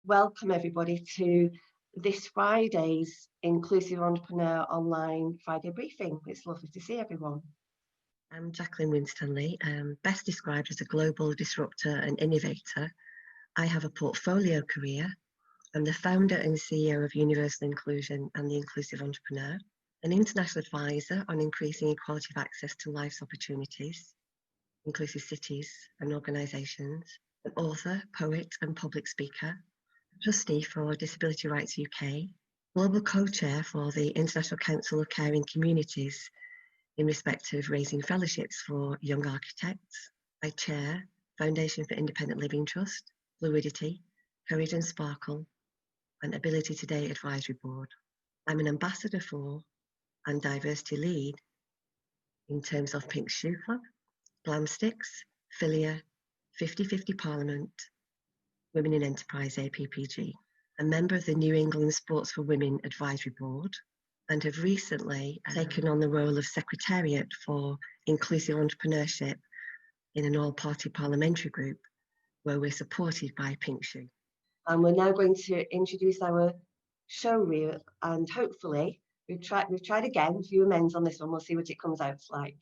welcome everybody to this Friday's Inclusive Entrepreneur Online Friday briefing. It's lovely to see everyone. I'm Jacqueline Winstanley, best described as a global disruptor and innovator. I have a portfolio career. I'm the founder and CEO of Universal Inclusion and the Inclusive Entrepreneur, an international advisor on increasing equality of access to life's opportunities, inclusive cities and organisations, an author, poet and public speaker, trustee for Disability Rights UK, global co-chair for the International Council of Caring Communities in respect of raising fellowships for young architects. I chair Foundation for Independent Living Trust, Fluidity, Courage and Sparkle, and Ability Today Advisory Board. I'm an ambassador for and diversity lead in terms of Pink Shoe Club, Glam Sticks, Filia, 50/50 Parliament, Women in Enterprise APPG, a member of the New England Sports for Women Advisory Board, and have recently taken on the role of Secretariat for Inclusive Entrepreneurship in an all-party parliamentary group where we're supported by Pink Shoe. And we're now going to introduce our show reel, and hopefully we've tried again, a few amends on this one, we'll see what it comes out like.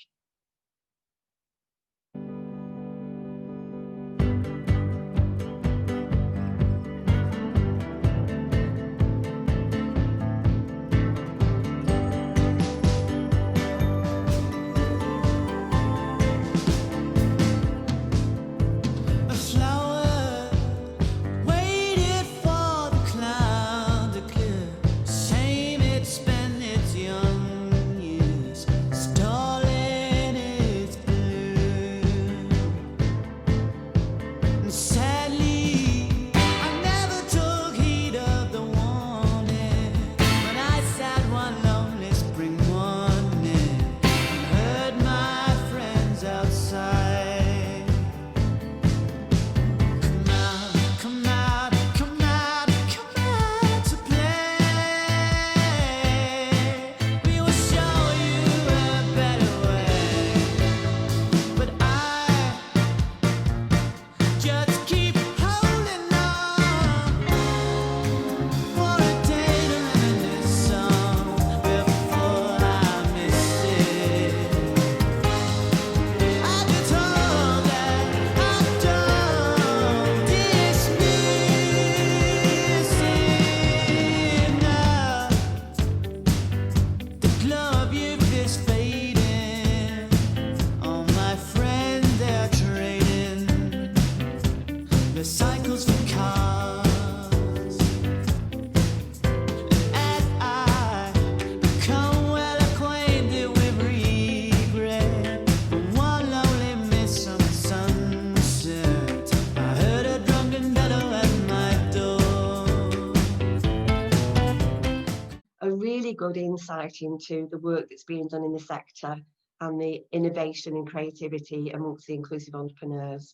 Good insight into the work that's being done in the sector and the innovation and creativity amongst the inclusive entrepreneurs.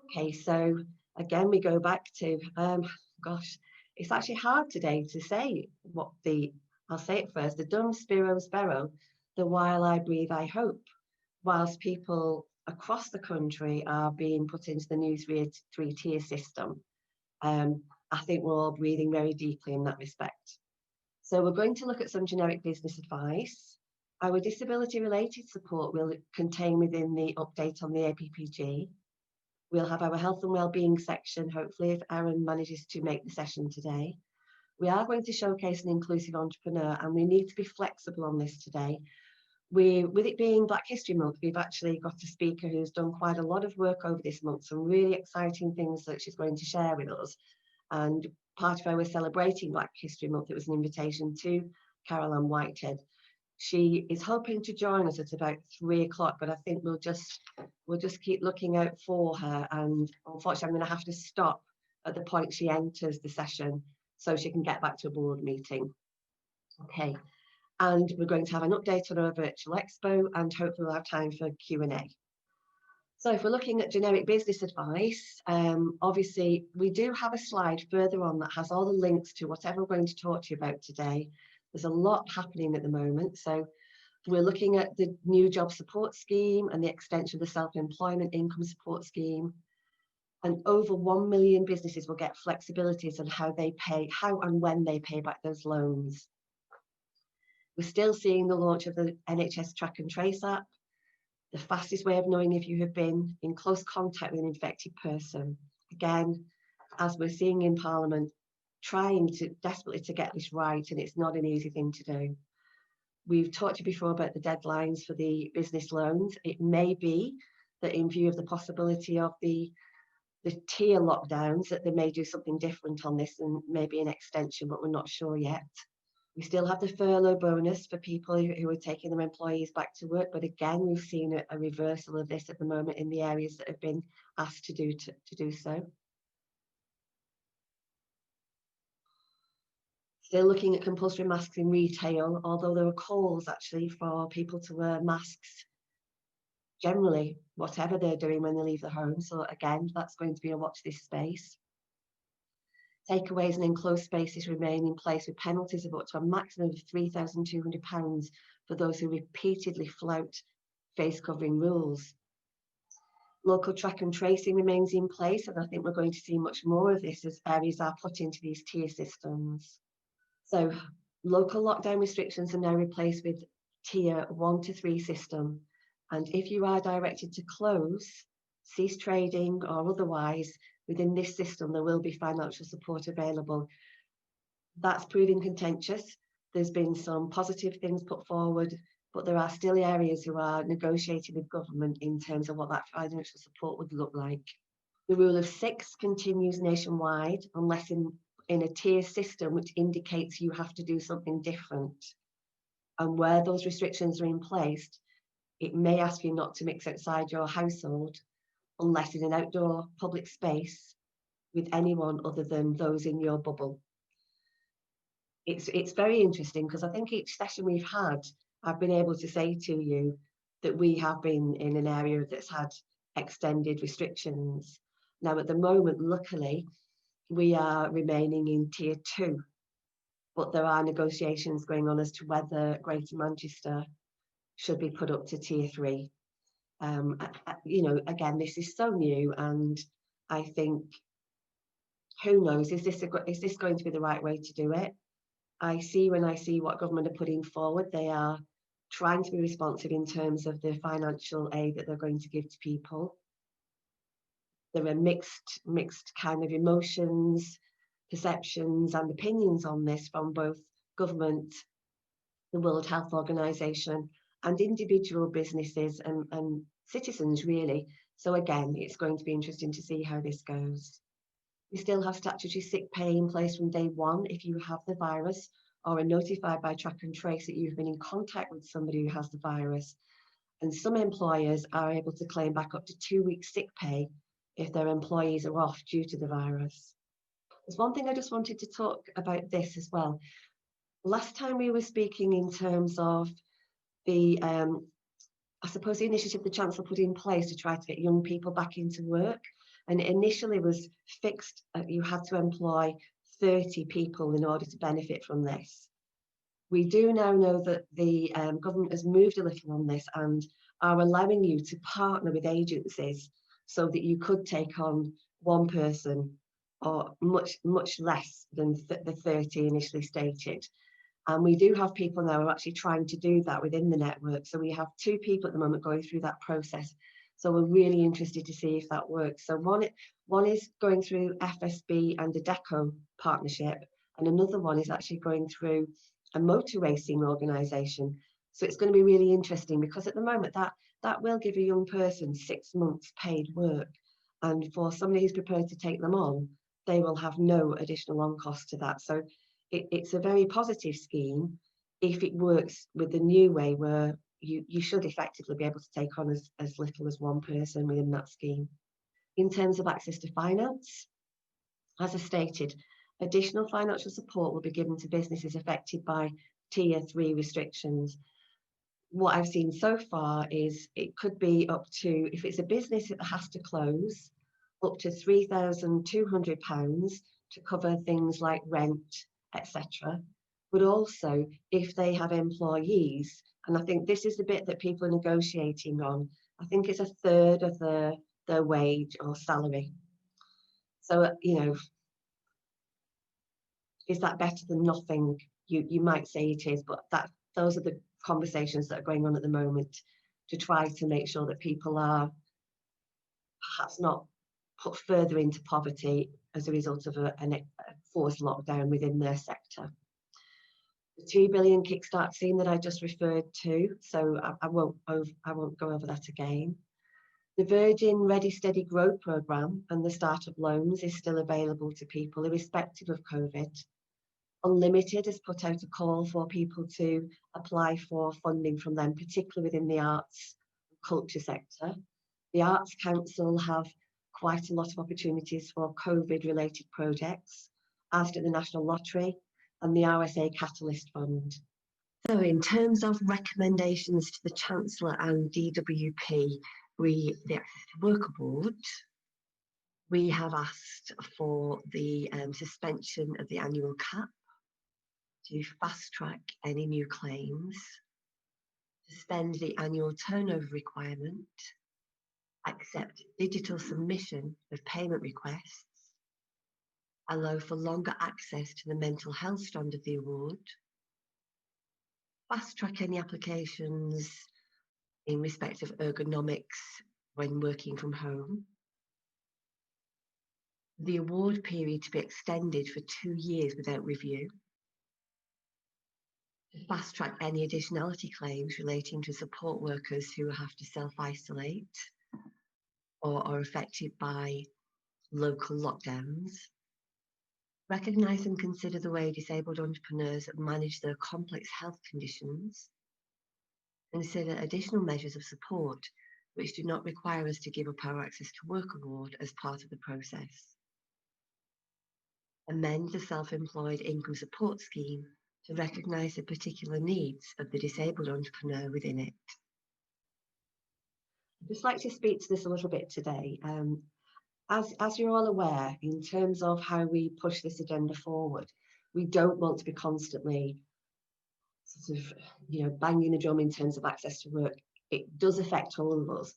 Okay, so again we go back to gosh, it's actually hard today to say what I'll say it first, the dum spiro spero, the while I breathe I hope, whilst people across the country are being put into the new three-tier system. I think we're all breathing very deeply in that respect. So we're going to look at some generic business advice. Our disability-related support will contain within the update on the APPG. We'll have our health and wellbeing section, hopefully, if Aaron manages to make the session today. We are going to showcase an inclusive entrepreneur, and we need to be flexible on this today. With it being Black History Month, we've actually got a speaker who's done quite a lot of work over this month, some really exciting things that she's going to share with us. And part of how we're celebrating Black History Month, it was an invitation to Carol Ann Whitehead. She is hoping to join us at about 3 o'clock, but I think we'll just keep looking out for her. And unfortunately, I'm going to have to stop at the point she enters the session so she can get back to a board meeting. Okay, and we're going to have an update on our virtual expo, and hopefully we'll have time for Q&A. So if we're looking at generic business advice, obviously we do have a slide further on that has all the links to whatever we're going to talk to you about today. There's a lot happening at the moment. So we're looking at the new job support scheme and the extension of the self-employment income support scheme. And over 1 million businesses will get flexibilities on how and when they pay back those loans. We're still seeing the launch of the NHS Track and Trace app, the fastest way of knowing if you have been in close contact with an infected person. Again, as we're seeing in Parliament, trying desperately to get this right, and it's not an easy thing to do. We've talked to you before about the deadlines for the business loans. It may be that in view of the possibility of the tier lockdowns, that they may do something different on this and maybe an extension, but we're not sure yet. We still have the furlough bonus for people who are taking their employees back to work, but again, we've seen a reversal of this at the moment in the areas that have been asked to do so. Still looking at compulsory masks in retail, although there are calls actually for people to wear masks generally, whatever they're doing when they leave the home. So again, that's going to be a watch this space. Takeaways and enclosed spaces remain in place with penalties of up to a maximum of £3,200 for those who repeatedly flout face covering rules. Local track and tracing remains in place, and I think we're going to see much more of this as areas are put into these tier systems. So local lockdown restrictions are now replaced with tier 1 to 3 system. And if you are directed to close, cease trading or otherwise, within this system, there will be financial support available. That's proving contentious. There's been some positive things put forward, but there are still areas who are negotiating with government in terms of what that financial support would look like. The rule of 6 continues nationwide, unless in a tier system, which indicates you have to do something different. And where those restrictions are in place, it may ask you not to mix outside your household unless in an outdoor public space with anyone other than those in your bubble. It's very interesting because I think each session we've had, I've been able to say to you that we have been in an area that's had extended restrictions. Now, at the moment, luckily, we are remaining in tier 2, but there are negotiations going on as to whether Greater Manchester should be put up to tier 3. You know, again, this is so new, and I think, who knows, is this going to be the right way to do it? When I see what government are putting forward, they are trying to be responsive in terms of the financial aid that they're going to give to people. There are mixed kind of emotions, perceptions and opinions on this from both government, the World Health Organization, and individual businesses and citizens, really. So again, it's going to be interesting to see how this goes. We still have statutory sick pay in place from day 1 if you have the virus or are notified by track and trace that you've been in contact with somebody who has the virus. And some employers are able to claim back up to 2 weeks sick pay if their employees are off due to the virus. There's one thing I just wanted to talk about this as well. Last time we were speaking in terms of the, I suppose, the initiative the Chancellor put in place to try to get young people back into work. And it initially was fixed, you had to employ 30 people in order to benefit from this. We do now know that the government has moved a little on this and are allowing you to partner with agencies so that you could take on 1 person or much less than the 30 initially stated. And we do have people now who are actually trying to do that within the network. So we have 2 people at the moment going through that process. So we're really interested to see if that works. So one is going through FSB and the DECO partnership, and another one is actually going through a motor racing organisation. So it's going to be really interesting because at the moment that will give a young person 6 months paid work. And for somebody who's prepared to take them on, they will have no additional on cost to that. So it's a very positive scheme if it works with the new way where you should effectively be able to take on as little as 1 person within that scheme. In terms of access to finance, as I stated, additional financial support will be given to businesses affected by tier 3 restrictions. What I've seen so far is it could be up to, if it's a business that has to close, up to £3,200 to cover things like rent, etc. But also if they have employees, and I think this is the bit that people are negotiating on, I think it's 1/3 of their wage or salary. So, is that better than nothing? You might say it is, but those are the conversations that are going on at the moment to try to make sure that people are perhaps not put further into poverty as a result of a forced lockdown within their sector. The 2 billion kickstart scheme that I just referred to, so I won't go over that again. The Virgin Ready Steady Grow programme and the startup loans is still available to people irrespective of COVID. Unlimited has put out a call for people to apply for funding from them, particularly within the arts and culture sector. The Arts Council have quite a lot of opportunities for COVID-related projects, as do the National Lottery and the RSA Catalyst Fund. So in terms of recommendations to the Chancellor and DWP, the Access to Work Award, we have asked for the suspension of the annual cap, to fast track any new claims, suspend the annual turnover requirement, accept digital submission of payment requests, allow for longer access to the mental health strand of the award, fast track any applications in respect of ergonomics when working from home, the award period to be extended for 2 years without review, to fast track any additionality claims relating to support workers who have to self-isolate or are affected by local lockdowns, recognise and consider the way disabled entrepreneurs manage their complex health conditions, consider additional measures of support which do not require us to give up our Access to Work award as part of the process, amend the Self-Employed Income Support Scheme to recognise the particular needs of the disabled entrepreneur within it. I'd just like to speak to this a little bit today. As you're all aware, in terms of how we push this agenda forward, we don't want to be constantly sort of, banging the drum in terms of access to work. It does affect all of us,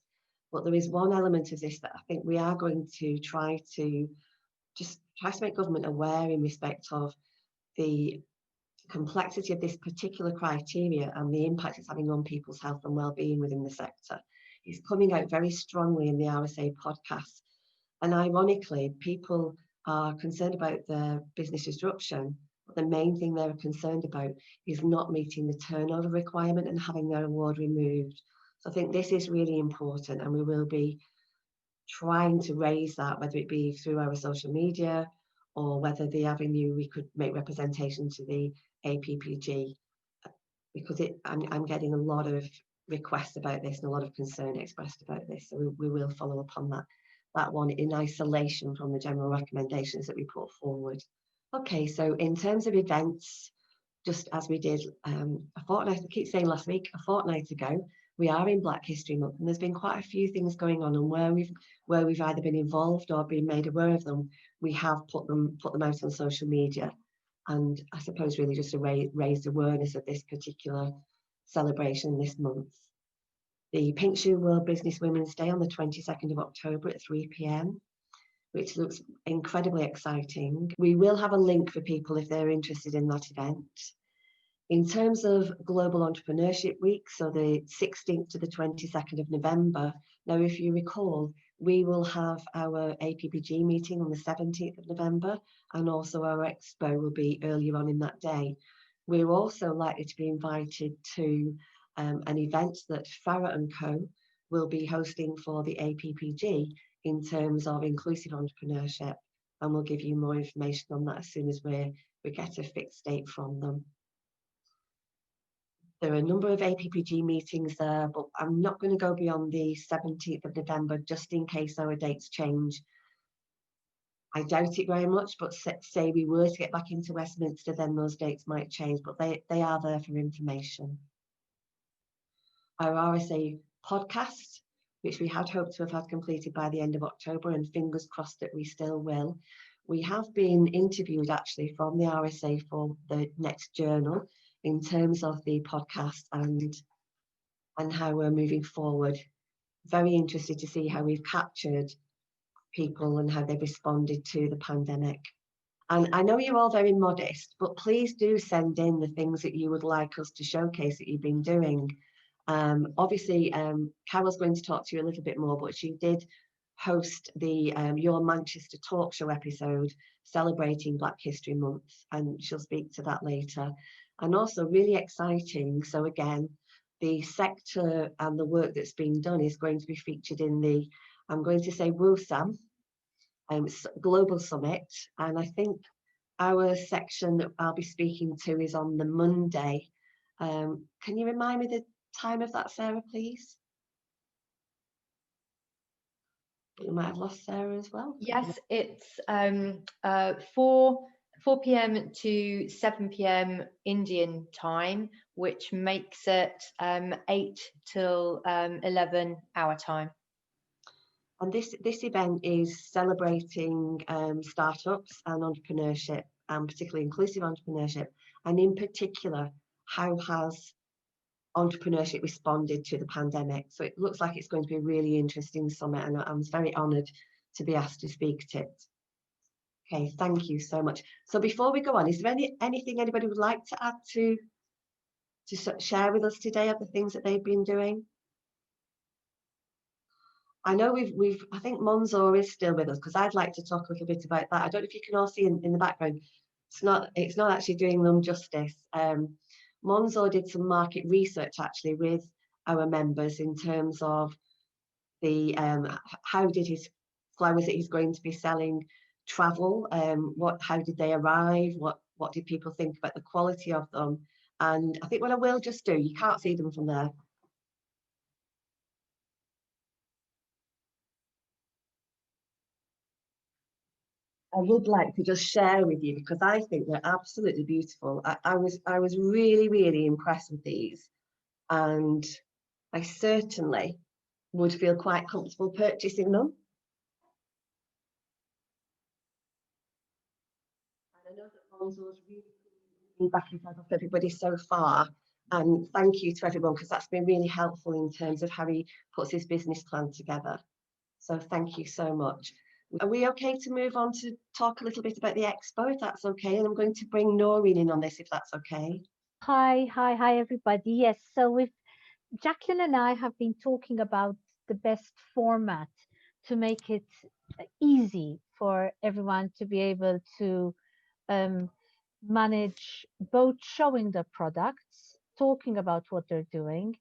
but there is one element of this that I think we are going to try to make government aware in respect of the complexity of this particular criteria and the impact it's having on people's health and well-being within the sector. It's coming out very strongly in the RSA podcast. And ironically, people are concerned about their business disruption, but the main thing they're concerned about is not meeting the turnover requirement and having their award removed. So I think this is really important, and we will be trying to raise that, whether it be through our social media or whether the avenue we could make representation to the APPG, because I'm getting a lot of requests about this and a lot of concern expressed about this. So we will follow up on that one in isolation from the general recommendations that we put forward. Okay, so in terms of events, just as we did a fortnight ago, we are in Black History Month, and there's been quite a few things going on, and where we've either been involved or been made aware of them, we have put them out on social media, and I suppose really just to raise awareness of this particular celebration this month. The Pink Shoe World Business Women's Day on the 22nd of October at 3 p.m, which looks incredibly exciting. We will have a link for people if they're interested in that event. In terms of Global Entrepreneurship Week, so the 16th to the 22nd of November, now if you recall, we will have our APPG meeting on the 17th of November, and also our expo will be earlier on in that day. We're also likely to be invited to an event that Farah & Co will be hosting for the APPG in terms of inclusive entrepreneurship, and we'll give you more information on that as soon as we get a fixed date from them. There are a number of APPG meetings there, but I'm not going to go beyond the 17th of November just in case our dates change. I doubt it very much, but say we were to get back into Westminster, then those dates might change, but they are there for information. Our RSA podcast, which we had hoped to have had completed by the end of October, and fingers crossed that we still will. We have been interviewed actually from the RSA for the next journal in terms of the podcast and how we're moving forward. Very interested to see how we've captured people and how they've responded to the pandemic. And I know you're all very modest, but please do send in the things that you would like us to showcase that you've been doing. Obviously, Carol's going to talk to you a little bit more, but she did host the Your Manchester Talk Show episode celebrating Black History Month, and she'll speak to that later. And also really exciting, so again, the sector and the work that's been done is going to be featured in the, I'm going to say WUSAM, Global Summit, and I think our section that I'll be speaking to is on the Monday. Can you remind me the time of that, Sarah, please? We might have lost Sarah as well. Yes, it's 4 p.m. to 7 p.m. Indian time, which makes it 8 till 11 our time. And this event is celebrating startups and entrepreneurship, and particularly inclusive entrepreneurship, and in particular, how has entrepreneurship responded to the pandemic. So it looks like it's going to be a really interesting summit, and I'm very honoured to be asked to speak to it. Okay, thank you so much. So before we go on, is there anything anybody would like to add to share with us today of the things that they've been doing? I know I think Monzo is still with us, because I'd like to talk a little bit about that. I don't know if you can all see in the background. It's not actually doing them justice. Monzo did some market research actually with our members in terms of the how did his flowers that he's going to be selling travel, how did they arrive, what did people think about the quality of them. And I think what I will just do, you can't see them from there. I would like to just share with you, because I think they're absolutely beautiful. I was really, really impressed with these, and I certainly would feel quite comfortable purchasing them. And I know that Monzo's really feedback off everybody so far, and thank you to everyone, because that's been really helpful in terms of how he puts his business plan together. So thank you so much. Are we okay to move on to talk a little bit about the expo, if that's okay? And I'm going to bring Noreen in on this, if that's okay. Hi, everybody. Yes, so Jacqueline and I have been talking about the best format to make it easy for everyone to be able to manage both showing their products, talking about what they're doing,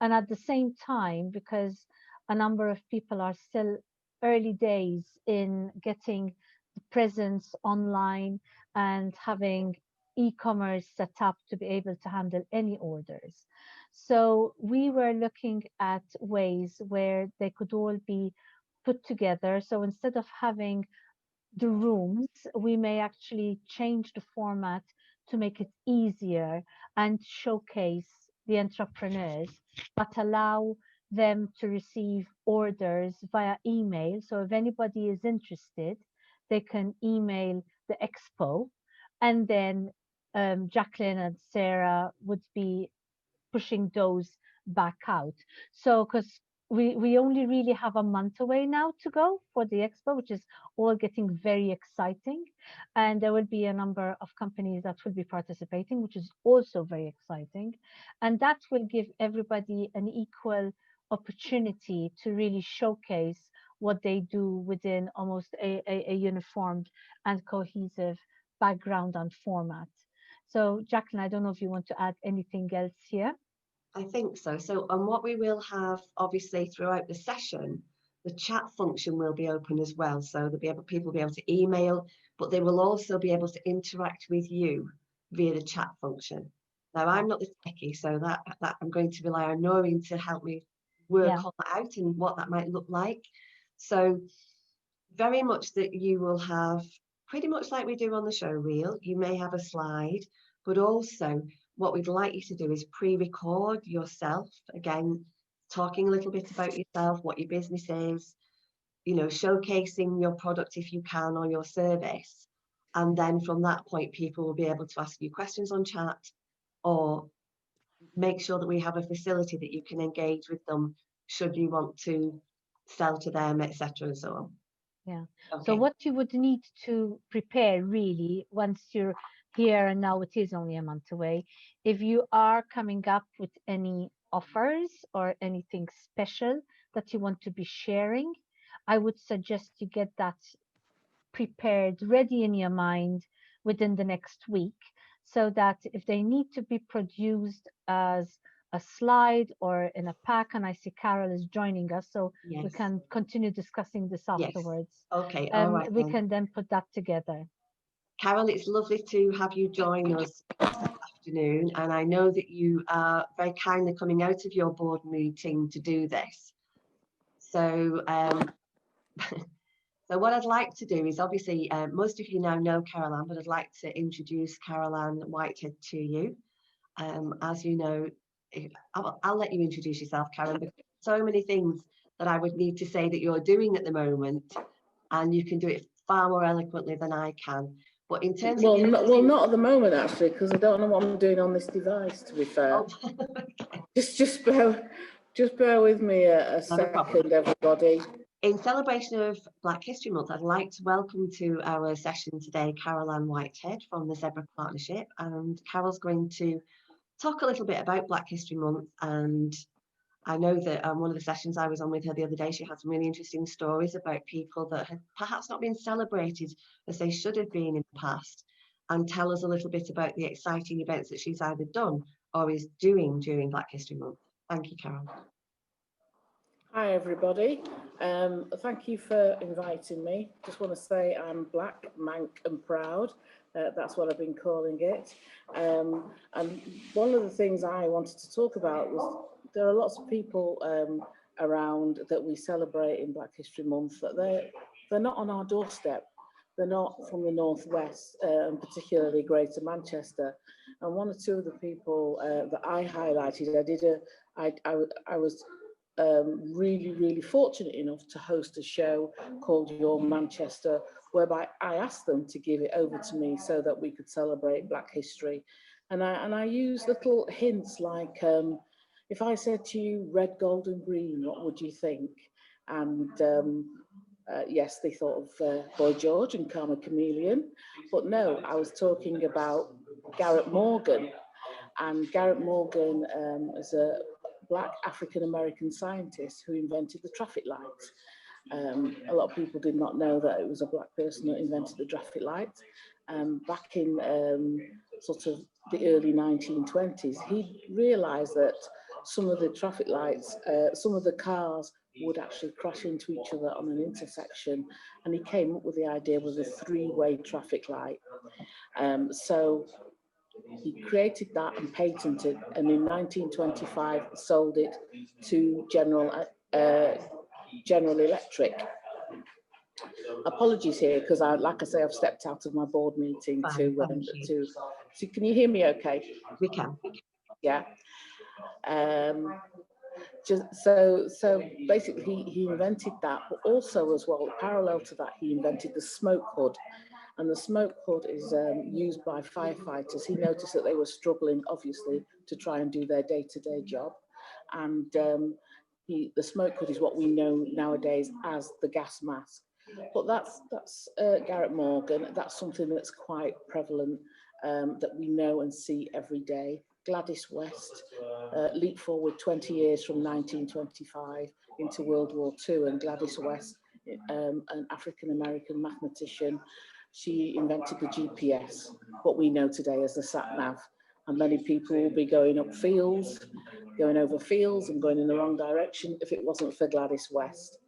and at the same time, because a number of people are still early days in getting the presence online and having e-commerce set up to be able to handle any orders. So we were looking at ways where they could all be put together. So instead of having the rooms, we may actually change the format to make it easier and showcase the entrepreneurs, but allow them to receive orders via email. So if anybody is interested, they can email the expo, and then Jacqueline and Sarah would be pushing those back out. So because we only really have a month away now to go for the expo, which is all getting very exciting. And there will be a number of companies that will be participating, which is also very exciting. And that will give everybody an equal opportunity to really showcase what they do within almost a uniformed and cohesive background and format. So Jacqueline, I don't know if you want to add anything else here. I think so. So, and what we will have, obviously, throughout the session, the chat function will be open as well. So people will be able to email, but they will also be able to interact with you via the chat function. Now, I'm not the techie, so that I'm going to rely on Noreen to help me work all that out and what that might look like. So very much that you will have, pretty much like we do on the show reel, you may have a slide, but also what we'd like you to do is pre-record yourself, again, talking a little bit about yourself, what your business is, showcasing your product if you can, or your service. And then from that point, people will be able to ask you questions on chat, or make sure that we have a facility that you can engage with them should you want to sell to them, etc. and so on. Yeah. Okay. So what you would need to prepare really once you're here, and now it is only a month away, if you are coming up with any offers or anything special that you want to be sharing, I would suggest you get that prepared, ready in your mind within the next week, so that if they need to be produced as a slide or in a pack, and I see Carol is joining us, so we Yes. can continue discussing this Yes. afterwards. Okay. All right. We Then. can then put that together. Carol, it's lovely to have you join us this afternoon, and I know that you are very kindly coming out of your board meeting to do this. So, so what I'd like to do is, obviously, most of you now know Caroline, but I'd like to introduce Caroline Whitehead to you. As you know, I'll let you introduce yourself, Karen, because so many things that I would need to say that you're doing at the moment, and you can do it far more eloquently than I can. But in terms well, of not at the moment actually, because I don't know what I'm doing on this device. To be fair, okay. just bear with me a second, everybody. In celebration of Black History Month, I'd like to welcome to our session today Caroline Whitehead from the Zebra Partnership, and Carol's going to talk a little bit about Black History Month. And I know that one of the sessions I was on with her the other day, she had some really interesting stories about people that had perhaps not been celebrated as they should have been in the past, and tell us a little bit about the exciting events that she's either done or is doing during Black History Month. Thank you, Carol. Hi everybody, thank you for inviting me. Just want to say I'm black, mank and proud. That's what I've been calling it. And one of the things I wanted to talk about was there are lots of people around that we celebrate in Black History Month that they're not on our doorstep. They're not from the Northwest, and particularly Greater Manchester. And one or two of the people that I highlighted, I was really fortunate enough to host a show called Your Manchester, whereby I asked them to give it over to me so that we could celebrate Black history. And I used little hints like, if I said to you red, gold and green, what would you think? And yes, they thought of Boy George and Karma Chameleon, but no, I was talking about Garrett Morgan. And Garrett Morgan is a Black African-American scientist who invented the traffic light. A lot of people did not know that it was a Black person that invented the traffic light. Back in sort of the early 1920s, he realized that some of the traffic lights, some of the cars would actually crash into each other on an intersection, and he came up with the idea of a three-way traffic light. So he created that and patented, and in 1925 sold it to General Electric. Apologies here, because like I say, I've stepped out of my board meeting. Fine, So can you hear me okay? We can. Yeah. So basically he invented that, but also as well, parallel to that, he invented the smoke hood. And the smoke hood is used by firefighters. He noticed that they were struggling, obviously, to try and do their day-to-day job. And the smoke hood is what we know nowadays as the gas mask. But that's Garrett Morgan. That's something that's quite prevalent, that we know and see every day. Gladys West, leap forward 20 years from 1925 into World War II, and Gladys West, an African-American mathematician, she invented the GPS, what we know today as the sat-nav. And many people will be going up fields, going over fields and going in the wrong direction if it wasn't for Gladys West.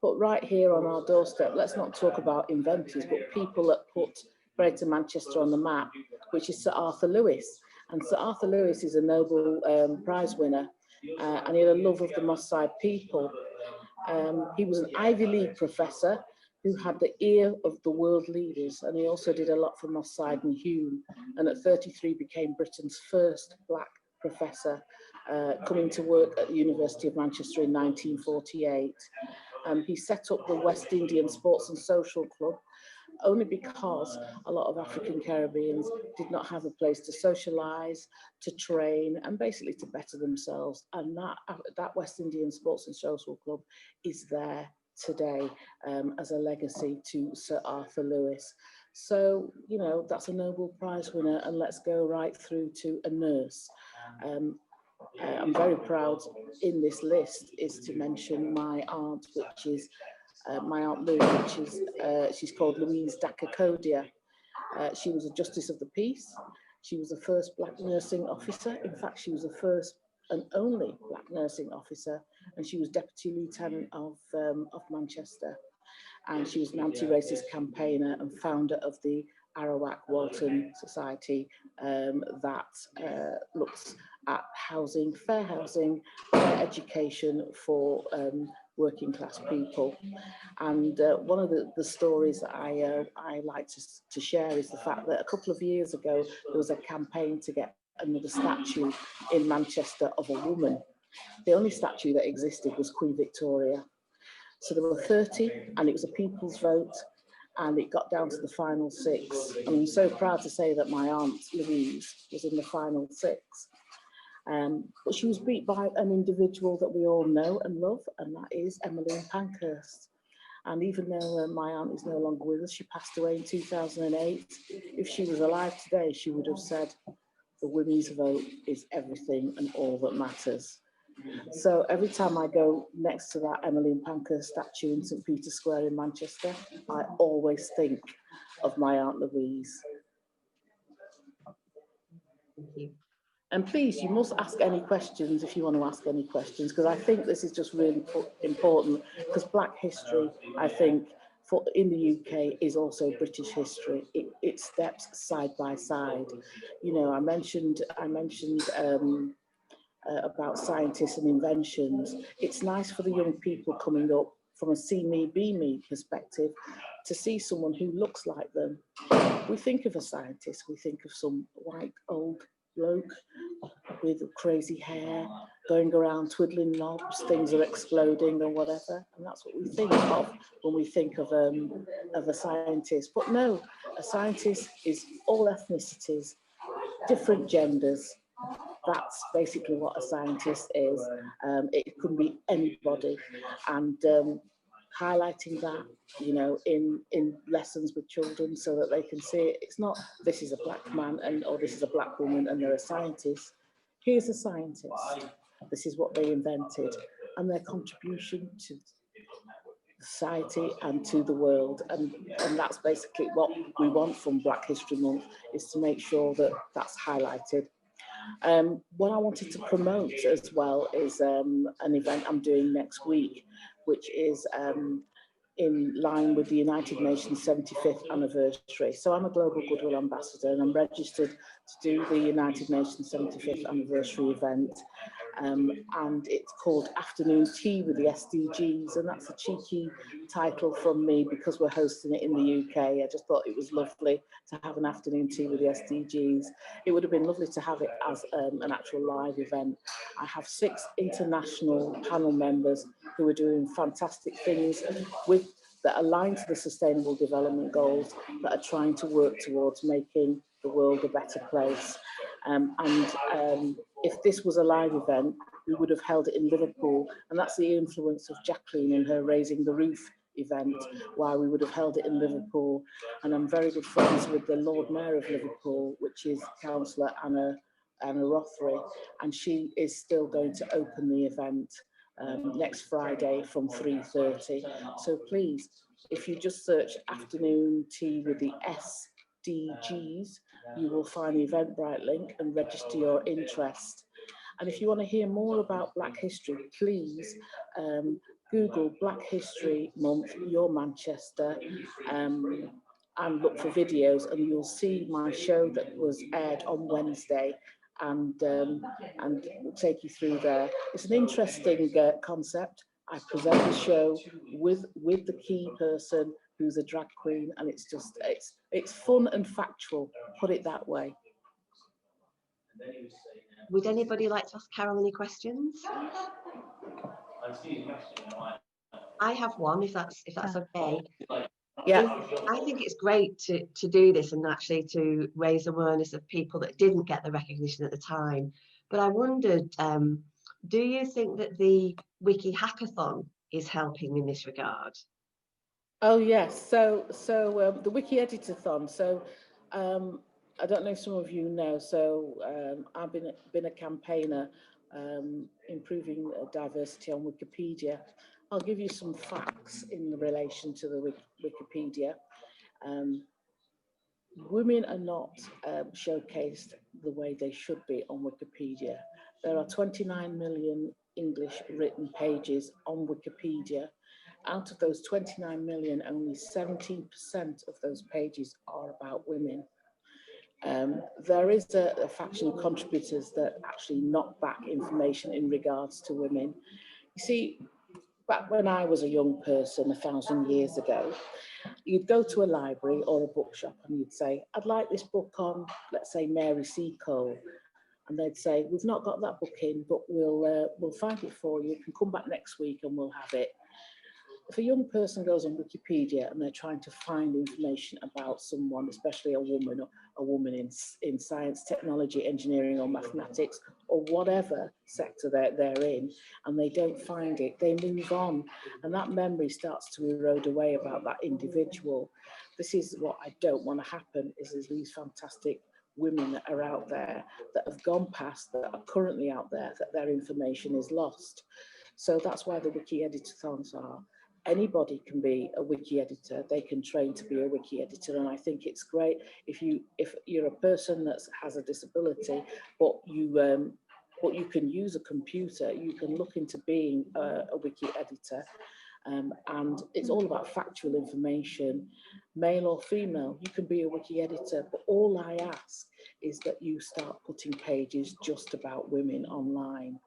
But right here on our doorstep, let's not talk about inventors, but people that put Greater Manchester on the map, which is Sir Arthur Lewis. And Sir Arthur Lewis is a Nobel Prize winner, and he had a love of the Moss Side people. He was an Ivy League professor who had the ear of the world leaders, and he also did a lot for Moss Side and Hume, and at 33 became Britain's first Black professor, coming to work at the University of Manchester in 1948. He set up the West Indian Sports and Social Club, only because a lot of African Caribbeans did not have a place to socialise, to train, and basically to better themselves. And that West Indian Sports and Social Club is there today as a legacy to Sir Arthur Lewis. So, you know, that's a Nobel Prize winner, and let's go right through to a nurse. I'm very proud in this list is to mention my aunt, which is my Aunt Lou, which is, she's called Louise Dacre-Codia. She was a Justice of the Peace. She was the first Black nursing officer. In fact, she was the first and only Black nursing officer, and she was Deputy Lieutenant of Manchester. And she was an anti-racist campaigner and founder of the Arawak Walton Society that looks at housing, fair education for working class people. And one of the stories that I like to share is the fact that a couple of years ago, there was a campaign to get another statue in Manchester of a woman. The only statue that existed was Queen Victoria. So there were 30, and it was a people's vote, and it got down to the final 6. And I'm so proud to say that my aunt Louise was in the final 6. But she was beat by an individual that we all know and love, and that is Emmeline Pankhurst. And even though my aunt is no longer with us, she passed away in 2008. If she was alive today, she would have said, the women's vote is everything and all that matters. So every time I go next to that Emmeline Pankhurst statue in St. Peter's Square in Manchester, I always think of my Aunt Louise. Thank you. And please, you must ask any questions if you want to ask any questions, because I think this is just really important, because Black history, I think, in the UK is also British history. It steps side by side. You know, I mentioned about scientists and inventions. It's nice for the young people coming up from a see me, be me perspective to see someone who looks like them. We think of a scientist, we think of some white old bloke with crazy hair going around twiddling knobs, things are exploding or whatever, and that's what we think of when we think of a scientist. But no, a scientist is all ethnicities, different genders. That's basically what a scientist is. It could be anybody, and highlighting that, you know, in lessons with children so that they can see it. It's not this is a Black man or this is a Black woman and they're a scientist. Here's a scientist. This is what they invented and their contribution to society and to the world, and that's basically what we want from Black History Month, is to make sure that that's highlighted. What I wanted to promote as well is an event I'm doing next week, which is in line with the United Nations 75th anniversary. So I'm a Global Goodwill Ambassador, and I'm registered to do the United Nations 75th anniversary event. And it's called Afternoon Tea with the SDGs, and that's a cheeky title from me because we're hosting it in the UK. I just thought it was lovely to have an afternoon tea with the SDGs. It would have been lovely to have it as an actual live event. I have 6 international panel members who are doing fantastic things that align to the Sustainable Development Goals, that are trying to work towards making the world a better place. If this was a live event, we would have held it in Liverpool, and that's the influence of Jacqueline and her Raising the Roof event, why we would have held it in Liverpool. And I'm very good friends with the Lord Mayor of Liverpool, which is Councillor Anna Rothery, and she is still going to open the event next Friday from 3:30. So please, if you just search Afternoon Tea with the SDGs, you will find the Eventbrite link and register your interest. And if you want to hear more about Black history, please Google Black History Month, your Manchester, and look for videos, and you'll see my show that was aired on Wednesday, and we'll take you through there. It's an interesting concept. I present the show with the key person who's a drag queen, and it's just it's fun and factual, put it that way. Would anybody like to ask Carol any questions? I have one, if that's okay. Yeah. I think it's great to do this and actually to raise awareness of people that didn't get the recognition at the time. But I wondered, do you think that the Wiki Hackathon is helping in this regard? Oh yes, so the Wiki Editathon. So I don't know if some of you know. So I've been a campaigner improving diversity on Wikipedia. I'll give you some facts in relation to the Wikipedia. Women are not showcased the way they should be on Wikipedia. There are 29 million English written pages on Wikipedia. Out of those 29 million, only 17% of those pages are about women. There is a faction of contributors that actually knock back information in regards to women. You see, back when I was a young person 1,000 years ago, you'd go to a library or a bookshop and you'd say, I'd like this book on, let's say, Mary Seacole. And they'd say, we've not got that book in, but we'll find it for you. You can come back next week and we'll have it. If a young person goes on Wikipedia and they're trying to find information about someone, especially a woman in science, technology, engineering or mathematics or whatever sector they're in, and they don't find it, they move on. And that memory starts to erode away about that individual. This is what I don't want to happen, is there's these fantastic women that are out there that have gone past, that are currently out there, that their information is lost. So that's why the Wiki Editathons are. Anybody can be a wiki editor. They can train to be a wiki editor, and I think it's great if you're a person that has a disability, but you can use a computer. You can look into being a wiki editor, and it's all about factual information, male or female. You can be a wiki editor, but all I ask is that you start putting pages just about women online.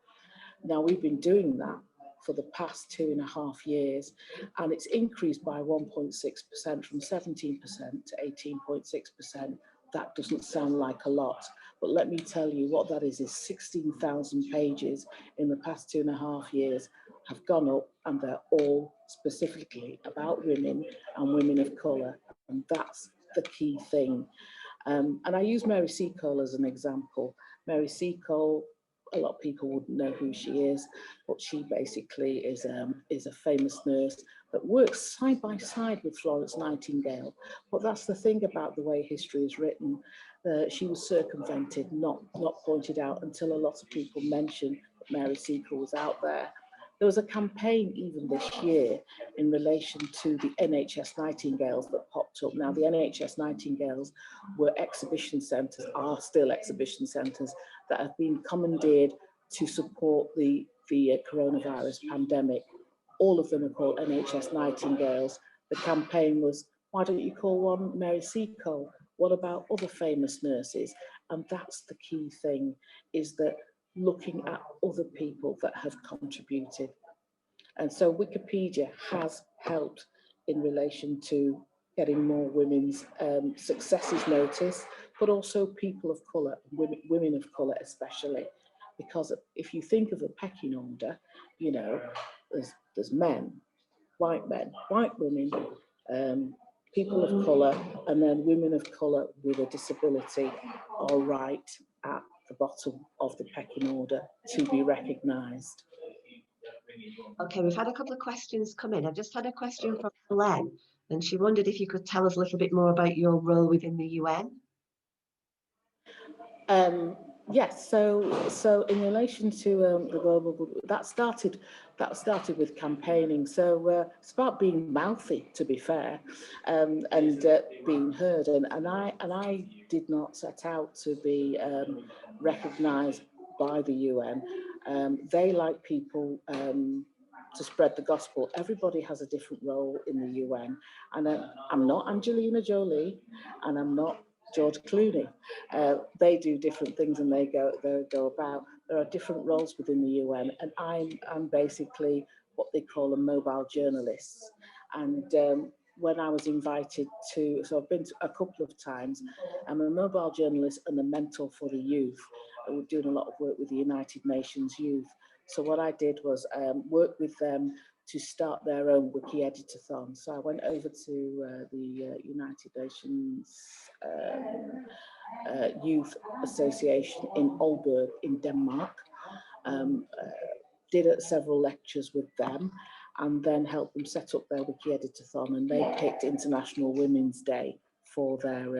Now we've been doing that for the past 2.5 years, and it's increased by 1.6% from 17% to 18.6%. That doesn't sound like a lot, but let me tell you what that is 16,000 pages in the past 2.5 years have gone up, and they're all specifically about women and women of colour, and that's the key thing. And I use Mary Seacole as an example. Mary Seacole, a lot of people wouldn't know who she is, but she basically is a famous nurse that works side by side with Florence Nightingale. But that's the thing about the way history is written. She was circumvented, not pointed out until a lot of people mentioned that Mary Seacole was out there. There was a campaign even this year in relation to the NHS Nightingales that popped up. Now, the NHS Nightingales were exhibition centres, are still exhibition centres, that have been commandeered to support the coronavirus pandemic. All of them are called NHS Nightingales. The campaign was, why don't you call one Mary Seacole? What about other famous nurses? And that's the key thing, is that looking at other people that have contributed. And so Wikipedia has helped in relation to getting more women's successes noticed, but also people of colour, women of colour especially. Because if you think of a pecking order, you know, there's men, white women, people of colour, and then women of colour with a disability are right at the bottom of the pecking order to be recognised. Okay, we've had a couple of questions come in. I just had a question from Len, and she wondered if you could tell us a little bit more about your role within the UN. Yes, so in relation to the global, that started with campaigning. So it's about being mouthy, to be fair, and being heard. And I did not set out to be recognised by the UN. They like people to spread the gospel. Everybody has a different role in the UN, and I'm not Angelina Jolie, and I'm not George Clooney. They do different things and they go about. There are different roles within the UN, and I'm basically what they call a mobile journalist. And when I was invited to, so I've been to a couple of times, I'm a mobile journalist and a mentor for the youth. We're doing a lot of work with the United Nations youth. So what I did was work with them to start their own Wiki Editathon. So I went over to the United Nations Youth Association in Aalborg in Denmark, did several lectures with them, and then helped them set up their Wiki Editathon, and they picked International Women's Day for their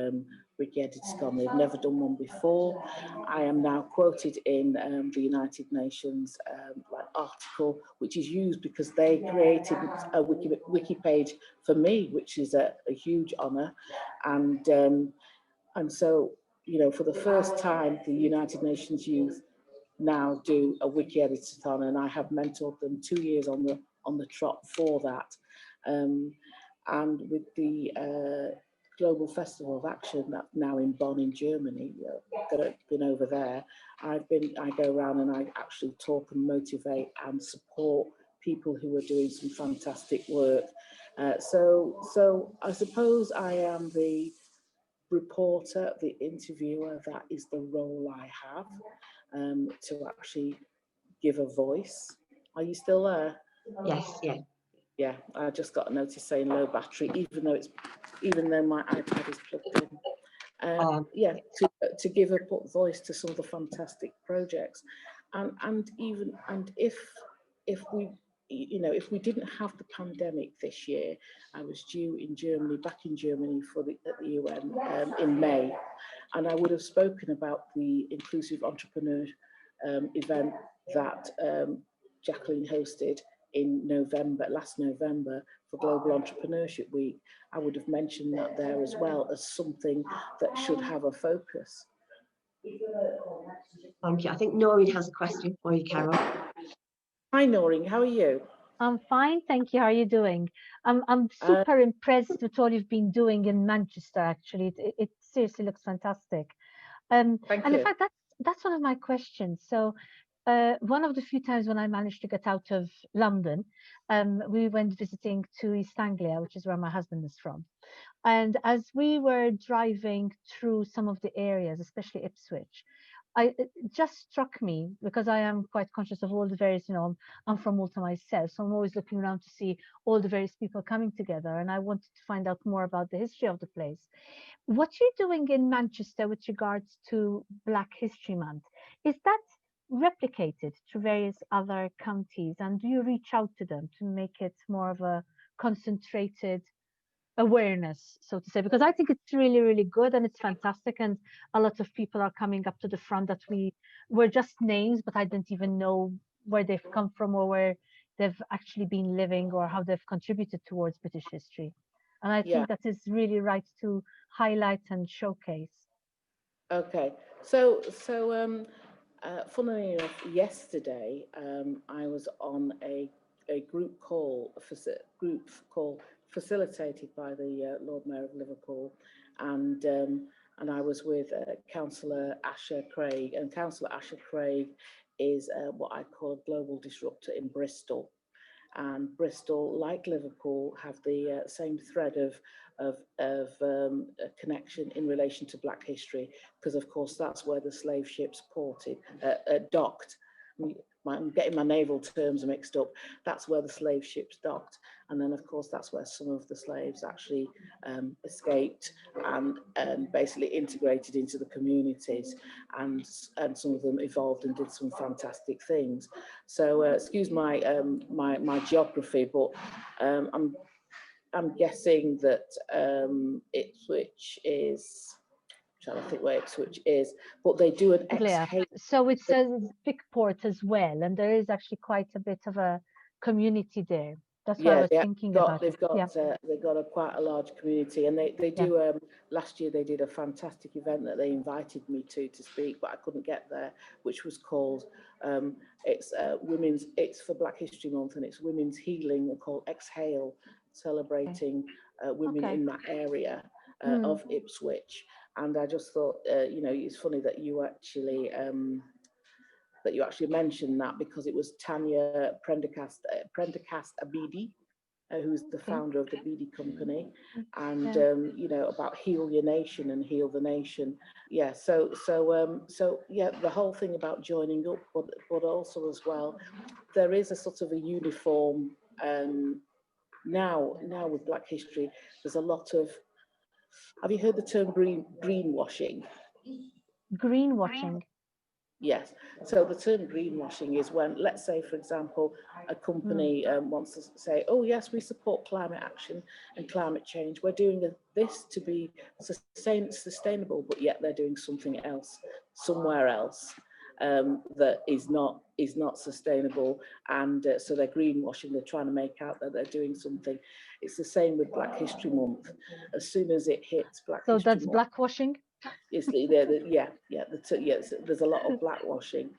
Wiki Editathon. They've never done one before. I am now quoted in the United Nations article, which is used because they created a wiki page for me, which is a huge honour. And so, you know, for the first time, the United Nations Youth now do a Wiki Editathon, and I have mentored them 2 years on the trot for that. And with the Global Festival of Action that's now in Bonn in Germany, been over there, I go around and I actually talk and motivate and support people who are doing some fantastic work. So I suppose I am the reporter, the interviewer. That is the role I have, to actually give a voice. Are you still there? Yes, yeah. Yeah, I just got a notice saying low battery, even though my iPad is plugged in. Yeah, to give a voice to some of the fantastic projects, and if we, you know, if we didn't have the pandemic this year, I was due back in Germany at the UN in May, and I would have spoken about the Inclusive Entrepreneur event that Jacqueline hosted in last November for Global Entrepreneurship Week. I would have mentioned that there as well as something that should have a focus. Thank you. I think Noreen has a question for you, Carol. Hi Noreen, how are you? I'm fine, thank you. How are you doing? I'm super impressed with all you've been doing in Manchester. Actually, it seriously looks fantastic. Thank you. In fact, that's one of my questions. So, one of the few times when I managed to get out of London, we went visiting to East Anglia, which is where my husband is from. And as we were driving through some of the areas, especially Ipswich, it just struck me, because I am quite conscious of all the various, you know, I'm from Malta myself, so I'm always looking around to see all the various people coming together, and I wanted to find out more about the history of the place. What you're doing in Manchester with regards to Black History Month, is that replicated to various other counties, and do you reach out to them to make it more of a concentrated awareness, so to say? Because I think it's really, really good and it's fantastic, and a lot of people are coming up to the front that we were just names, but I didn't even know where they've come from or where they've actually been living or how they've contributed towards British history. And I think that is really right to highlight and showcase. Okay, funnily enough, yesterday I was on a group call facilitated by the Lord Mayor of Liverpool, and I was with Councillor Asher Craig, and Councillor Asher Craig is what I call a global disruptor in Bristol. And Bristol, like Liverpool, have the same thread of a connection in relation to Black history, because of course that's where the slave ships docked. I'm getting my naval terms mixed up. That's where the slave ships docked, and then of course that's where some of the slaves actually escaped and basically integrated into the communities, and some of them evolved and did some fantastic things. So excuse my my geography, but I'm guessing that Ipswich is. I'm trying to think where Ipswich is, but they do an exhale. So it's a big port as well, and there is actually quite a bit of a community there. That's what I was thinking about. They've got quite a large community, and they do. Last year they did a fantastic event that they invited me to speak, but I couldn't get there, which was called it's for Black History Month, and it's Women's Healing, called Exhale, celebrating women in that area of Ipswich. And I just thought, you know, it's funny that you actually mentioned that, because it was Tanya Prendergast Abidi, who's the founder of the Beatty Company, and you know, about heal your nation and heal the nation. Yeah, so yeah, the whole thing about joining up, but also as well, there is a sort of a uniform now with Black history. There's a lot of. Have you heard the term greenwashing? Greenwashing. Yes. So the term greenwashing is when, let's say, for example, a company wants to say, oh, yes, we support climate action and climate change. We're doing this to be sustainable, but yet they're doing something else somewhere else that is not sustainable. And so they're greenwashing. They're trying to make out that they're doing something. It's the same with Black History Month. As soon as it hits Black So History that's Month, blackwashing. There's a lot of blackwashing.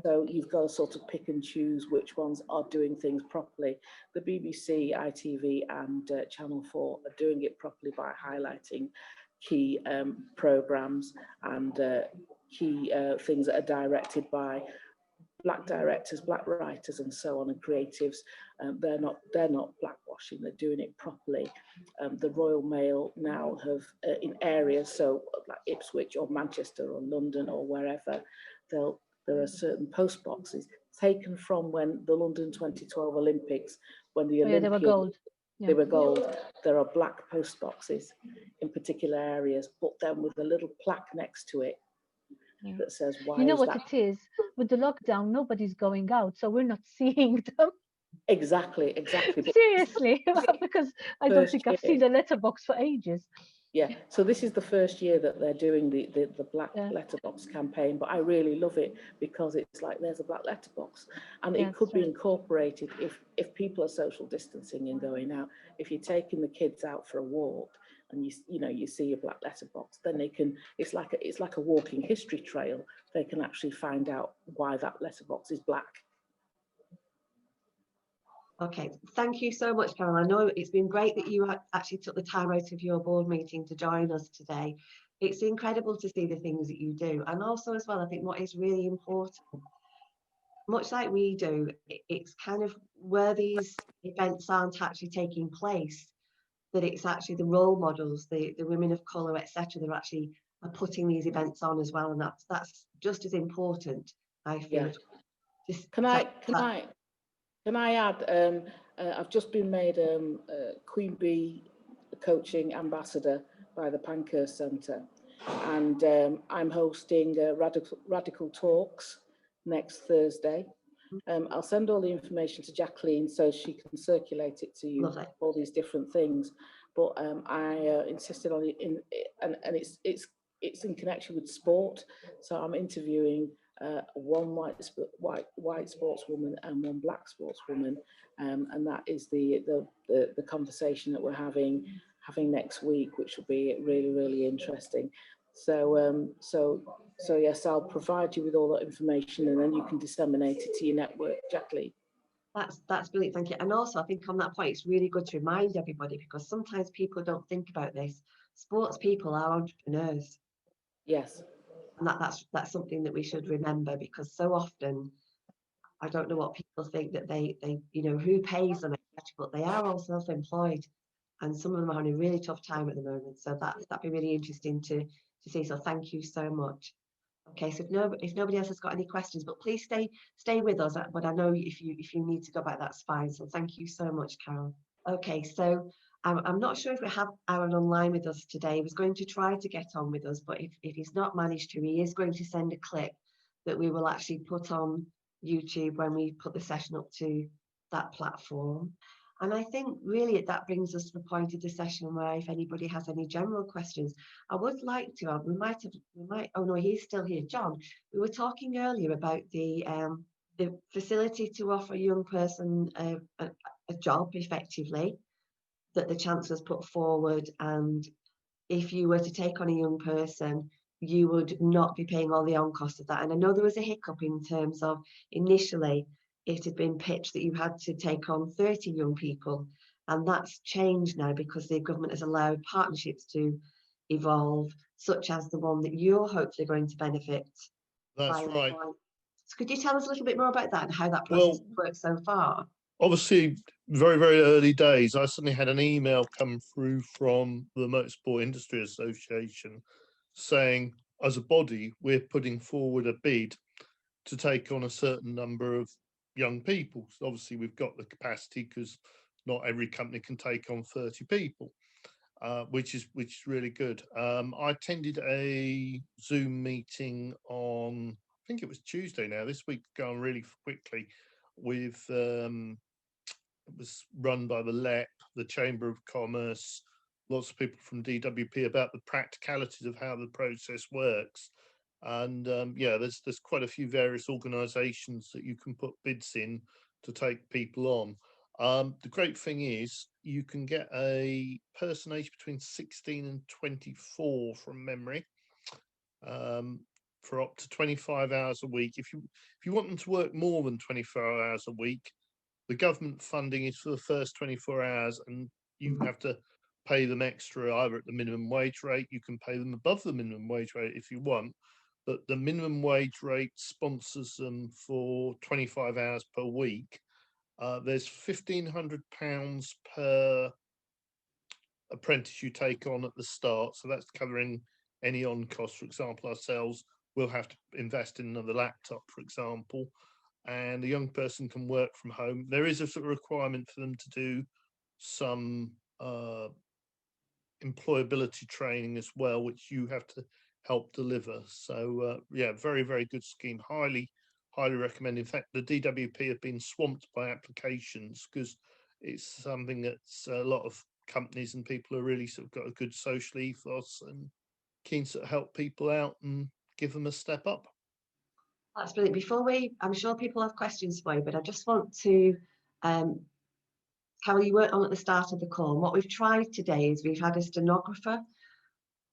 So you've got to sort of pick and choose which ones are doing things properly. The BBC, ITV and Channel 4 are doing it properly by highlighting key programmes and key things that are directed by Black directors, Black writers and so on, and creatives. They're not blackwashing, they're doing it properly. The Royal Mail now have in areas, so like Ipswich or Manchester or London or wherever, there are certain post boxes taken from when the London 2012 Olympics, when the Olympians, they were gold. They were gold. There are black post boxes in particular areas, but then with a little plaque next to it that says, why you know is what that? it is? With the lockdown, nobody's going out, so we're not seeing them. Exactly. Seriously, because I don't think I've seen the letterbox for ages. Yeah, so this is the first year that they're doing the Black Letterbox campaign, but I really love it because it's like there's a black letterbox, and it could be incorporated if people are social distancing and going out. If you're taking the kids out for a walk and you see a black letterbox, then they can. It's like a walking history trail. They can actually find out why that letterbox is black. Okay, thank you so much, Carol. I know it's been great that you actually took the time out of your board meeting to join us today. It's incredible to see the things that you do. And also as well, I think what is really important, much like we do, it's kind of where these events aren't actually taking place, that it's actually the role models, the women of colour, etc., that actually are putting these events on as well. And that's just as important, I feel. Yeah. Can I add, I've just been made Queen Bee coaching ambassador by the Pankhurst Centre, and I'm hosting Radical Talks next Thursday. I'll send all the information to Jacqueline so she can circulate it to you. Lovely. All these different things, but I insisted on it and it's in connection with sport, so I'm interviewing one white sportswoman and one black sportswoman, and that is the conversation that we're having next week, which will be really interesting. So yes, I'll provide you with all that information, and then you can disseminate it to your network, Jacqueline. That's brilliant, thank you. And also, I think on that point, it's really good to remind everybody, because sometimes people don't think about this. Sports people are entrepreneurs. Yes. And that's something that we should remember, because so often, I don't know what people think, that they who pays them, but they are all self-employed, and some of them are having a really tough time at the moment. So that'd be really interesting to see. So thank you so much. Okay, so if nobody else has got any questions, but please stay with us. But I know if you need to go back, that's fine. So thank you so much, Carol. Okay, so I'm not sure if we have Aaron online with us today. He was going to try to get on with us, but if he's not managed to, he is going to send a clip that we will actually put on YouTube when we put the session up to that platform. And I think really that brings us to the point of the session where if anybody has any general questions, I would like to, oh no, he's still here. John, we were talking earlier about the facility to offer a young person a job effectively, that the Chancellor's put forward, and if you were to take on a young person, you would not be paying all the on cost of that. And I know there was a hiccup in terms of initially it had been pitched that you had to take on 30 young people, and that's changed now because the government has allowed partnerships to evolve, such as the one that you're hopefully going to benefit. That's right. So could you tell us a little bit more about that and how that process works so far? Obviously, very, very early days, I suddenly had an email come through from the Motorsport Industry Association saying, as a body, we're putting forward a bid to take on a certain number of young people. So obviously, we've got the capacity because not every company can take on 30 people, which is really good. I attended a Zoom meeting on think it was Tuesday now. This week gone really quickly. With it was run by the LEP, the Chamber of Commerce, lots of people from DWP about the practicalities of how the process works. And yeah, there's quite a few various organisations that you can put bids in to take people on. The great thing is you can get a person aged between 16 and 24 from memory, for up to 25 hours a week. If you want them to work more than 24 hours a week, the government funding is for the first 24 hours, and you have to pay them extra either at the minimum wage rate. You can pay them above the minimum wage rate if you want, but the minimum wage rate sponsors them for 25 hours per week. There's £1,500 per apprentice you take on at the start, so that's covering any on costs. For example, ourselves will have to invest in another laptop, for example, and a young person can work from home. There is a sort of requirement for them to do some employability training as well, which you have to help deliver. So yeah, very, very good scheme. Highly recommend. In fact, the DWP have been swamped by applications because it's something that's a lot of companies and people are really sort of got a good social ethos and keen to help people out and give them a step up. That's brilliant. Before I'm sure people have questions for you, but I just want to Carol, you weren't on at the start of the call. And what we've tried today is we've had a stenographer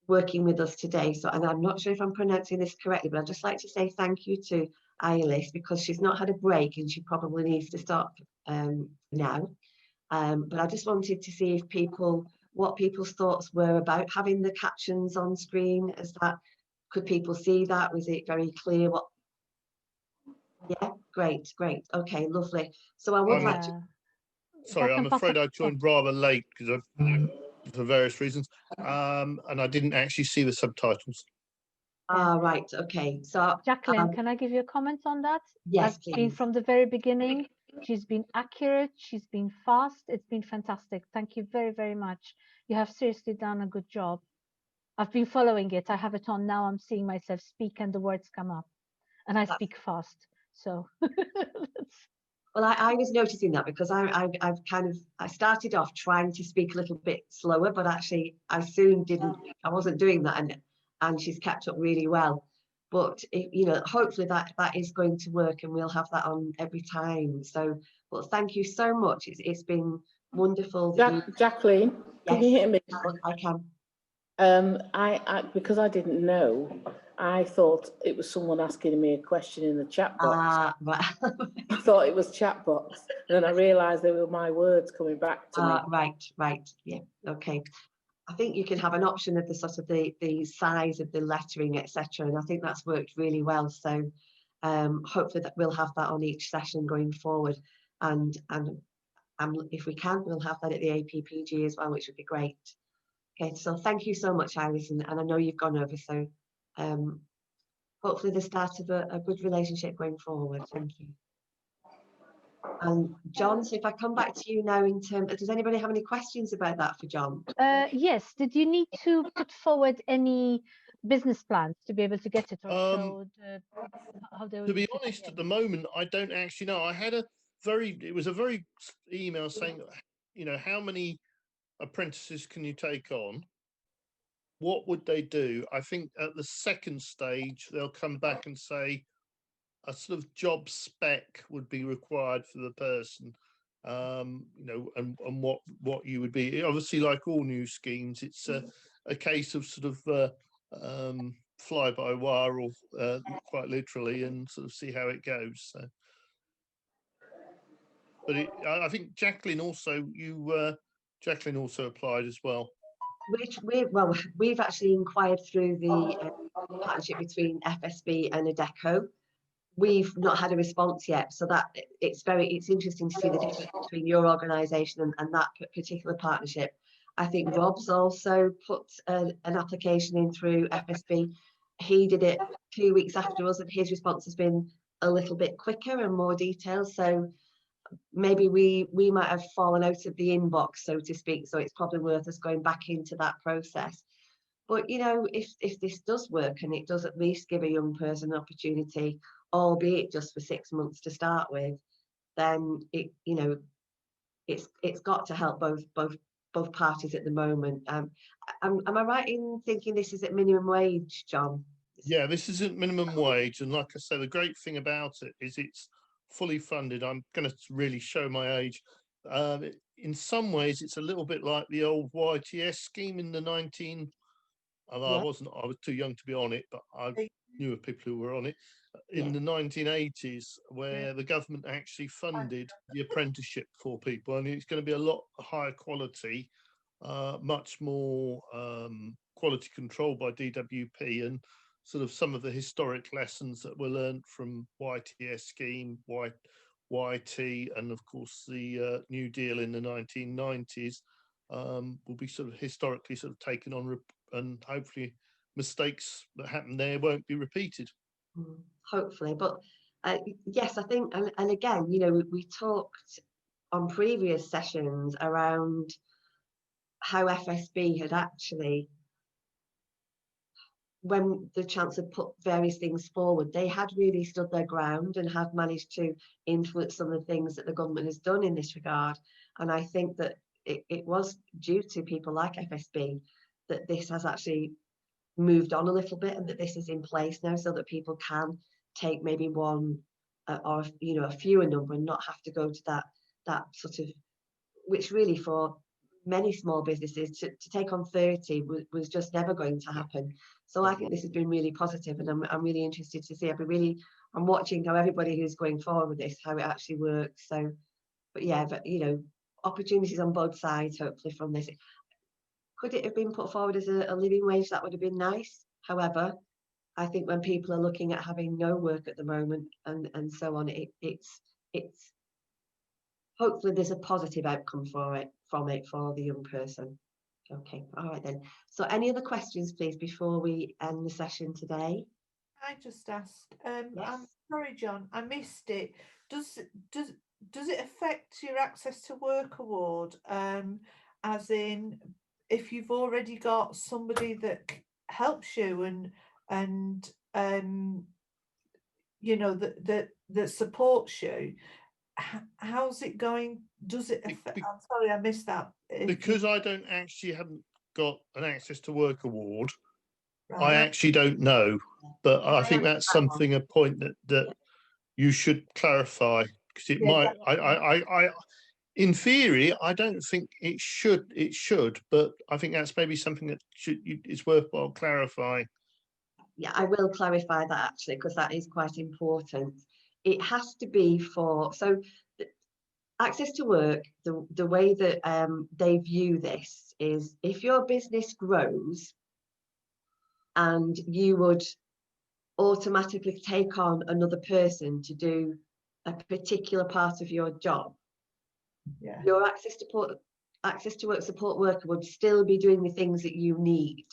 working with us today. So, and I'm not sure if I'm pronouncing this correctly, but I'd just like to say thank you to Ailis, because she's not had a break and she probably needs to stop now. But I just wanted to see what people's thoughts were about having the captions on screen. Could people see that? Was it very clear? Yeah, great. Okay, lovely. So I would like to. Sorry, I'm afraid I joined rather late because for various reasons, and I didn't actually see the subtitles. Right, okay. So Jacqueline, can I give you a comment on that? Yes, I've been from the very beginning. She's been accurate, she's been fast, it's been fantastic. Thank you very, very much. You have seriously done a good job. I've been following it. I have it on now. I'm seeing myself speak and the words come up. And I speak fast. So well, I was noticing that because I started off trying to speak a little bit slower, but actually I soon I wasn't doing that, and she's kept up really well. But hopefully that is going to work, and we'll have that on every time. So, but thank you so much. It's been wonderful. Jacqueline, yes, can you hear me? I can. I because I didn't know, I thought it was someone asking me a question in the chat box. Right. I thought it was chat box, and then I realised they were my words coming back to me. Right. Yeah. Okay. I think you can have an option of the sort of the size of the lettering, etc. And I think that's worked really well. So hopefully that we'll have that on each session going forward. And if we can, we'll have that at the APPG as well, which would be great. Okay, so thank you so much, Iris, and I know you've gone over, so hopefully the start of a good relationship going forward. Thank you. And John, so if I come back to you now in terms, does anybody have any questions about that for John? Yes, did you need to put forward any business plans to be able to get it, or how they to be honest, at the moment, I don't actually know. I had it was a very email saying, how many apprentices can you take on? What would they do? I think at the second stage, they'll come back and say a sort of job spec would be required for the person, and what you would be. Obviously, like all new schemes, it's a case of sort of fly by wire, or quite literally, and sort of see how it goes. So, but I think Jacqueline also applied as well. We've actually inquired through the partnership between FSB and Adecco. We've not had a response yet, so that it's interesting to see the difference between your organisation and that particular partnership. I think Rob's also put an application in through FSB. He did it 2 weeks after us, and his response has been a little bit quicker and more detailed. So maybe we might have fallen out of the inbox, so to speak. So it's probably worth us going back into that process. But you know, if this does work and it does at least give a young person an opportunity, albeit just for 6 months to start with, then it, you know, it's got to help both parties at the moment. Am I right in thinking this is at minimum wage, John? Yeah, this isn't minimum wage, and like I say, the great thing about it is it's fully funded. I'm going to really show my age. In some ways, it's a little bit like the old YTS scheme in the 19. Although Yeah. I was too young to be on it, but I knew of people who were on it in the 1980s, where the government actually funded the apprenticeship for people, and it's going to be a lot higher quality, much more quality control by DWP, and sort of some of the historic lessons that were learned from YTS scheme, YT, and of course the New Deal in the 1990s will be sort of historically sort of taken on, and hopefully mistakes that happen there won't be repeated. Hopefully, but yes, I think, and again, you know, we talked on previous sessions around how FSB had actually, when the Chancellor put various things forward, they had really stood their ground and have managed to influence some of the things that the government has done in this regard. And I think that it was due to people like FSB that this has actually moved on a little bit, and that this is in place now, so that people can take maybe one or, you know, a fewer number and not have to go to that sort of, which really for many small businesses to take on 30 was just never going to happen. So I think this has been really positive, and I'm really interested to see. I'm watching how everybody who's going forward with this, how it actually works. So, but yeah, but you know, opportunities on both sides, hopefully, from this. Could it have been put forward as a living wage? That would have been nice. However, I think when people are looking at having no work at the moment and so on, it's hopefully there's a positive outcome from it for the young person. Okay, all right then. So any other questions, please, before we end the session today? I just asked, Yes. I'm sorry, John, I missed it. Does it affect your access to work award? As in, if you've already got somebody that helps you and you know, that supports you, how's it going? Does it affect? I'm sorry, I missed that. Because I haven't got an access to work award, Right. I actually don't know, but I think that's a point that you should clarify, because it might. I in theory, I don't think it should, but I think that's maybe something that it's worthwhile clarifying. Yeah, I will clarify that actually, because that is quite important. It has to be so access to work, the way that they view this is, if your business grows and you would automatically take on another person to do a particular part of your job, your access to work support worker would still be doing the things that you need.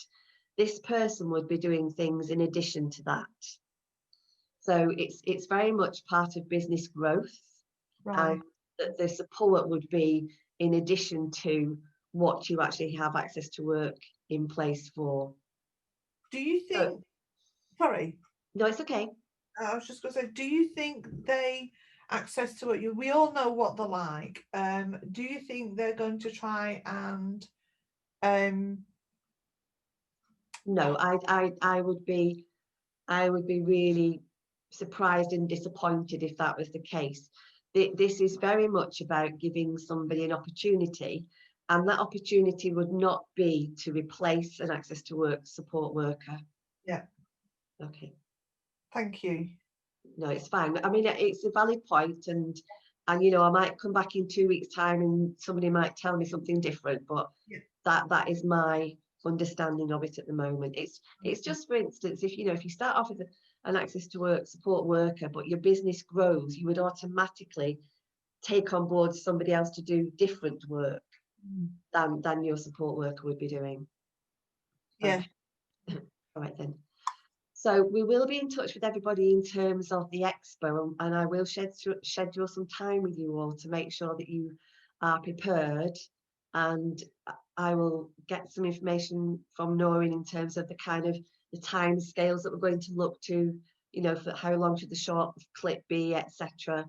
This person would be doing things in addition to that. So it's very much part of business growth, Right. and that the support would be in addition to what you actually have access to work in place for. Do you think, sorry. No, it's okay. I was just going to say, do you think they access to what we all know what they're like? Do you think they're going to try and No, I would be really surprised and disappointed if that was the case. This is very much about giving somebody an opportunity, and that opportunity would not be to replace an access to work support worker. Yeah. Okay. Thank you. No, it's fine. I mean, it's a valid point, and you know, I might come back in 2 weeks' time and somebody might tell me something different, but that is my understanding of it at the moment. It's just, for instance, if you start off with an access to work support worker, but your business grows, you would automatically take on board somebody else to do different work than your support worker would be doing. Yeah. Okay. All right then. So we will be in touch with everybody in terms of the expo, and I will schedule some time with you all to make sure that you are prepared and I will get some information from Noreen in terms of the kind of the time scales that we're going to look to, you know, for how long should the short clip be, etc.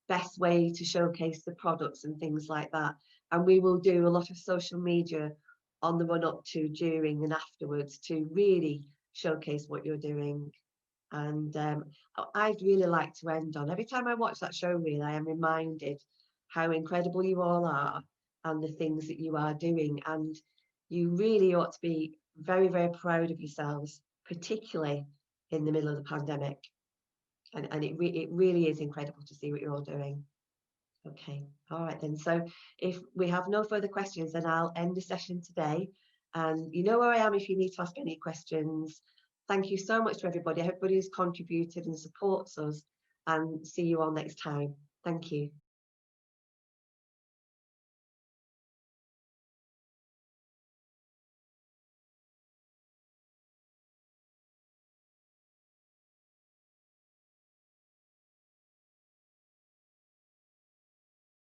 Best way to showcase the products and things like that. And we will do a lot of social media on the run up to, during and afterwards to really showcase what you're doing. And I'd really like to end on, every time I watch that show reel, I am reminded how incredible you all are and the things that you are doing. And you really ought to be very, very proud of yourselves, particularly in the middle of the pandemic. And it really is incredible to see what you're all doing. Okay, all right then. So if we have no further questions, then I'll end the session today. And you know where I am if you need to ask any questions. Thank you so much to everybody who's contributed and supports us, and see you all next time. Thank you.